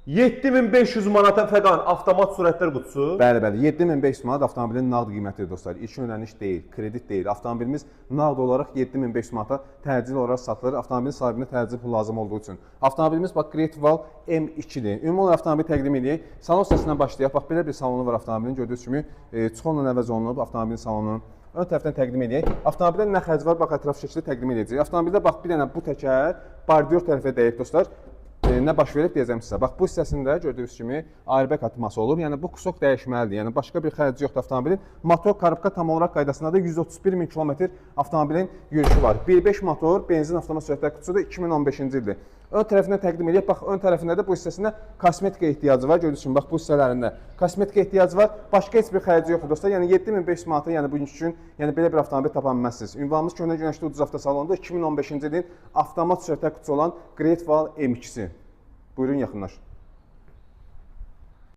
7500 manata fəqan avtomat sürətlər qutusu. Bəli, bəli. 7500 manat avtomobilin nağd qiymətidir dostlar. İlk ödəniş deyil, kredit deyil. Avtomobilimiz nağd olaraq 7500 manata təcil olaraq satılır. Avtomobilin sahibinə təcil pul lazım olduğu üçün. Avtomobilimiz bax Great Wall M2-dir. Ümumi olaraq avtomobili təqdim edək. Salon hissəsindən başlayaq. Bax belə bir salonu var avtomobilin. Gördüyünüz kimi çuxurla əvəz olunub avtomobilin salonu. Ön tərəfdən təqdim edək. Avtomobildə nə xərc var? Bax ətraf şəkildə təqdim edəcəyik. Avtomobildə bax bir dənə bu təkər bardyor tərəfə dəyib dostlar. Nə baş verib deyəcəm sizə. Bax bu hissəsində gördüyünüz kimi airbag atması olub. Yəni bu kusok dəyişməlidir. Yəni başqa bir xərci yoxdur avtomobilin. Motor korobka tam olaraq qaydasında da 131 min kilometr avtomobilin yürüyüşü var. 1.5 motor benzin avtomat sürətlər qutusu da 2015-ci ildir. Ön tərəfindən təqdim edək. Bax ön tərəfində də bu hissəsində kosmetika ehtiyacı var. Gördüyünüz kimi bax bu hissələrində kosmetika ehtiyacı var. Başqa heç bir xərci yoxdur dostlar. Yəni 7500 manata yəni bugünkü gün yəni belə bir avtomobil tapa bilməzsiniz. Ünvanımız Köhnə Günəşli Ucuz Avtosalonunda 2015-ci ilin avtomat sürətlər qutusu olan Great Wall M2-si. Buyurun yaxınlaş.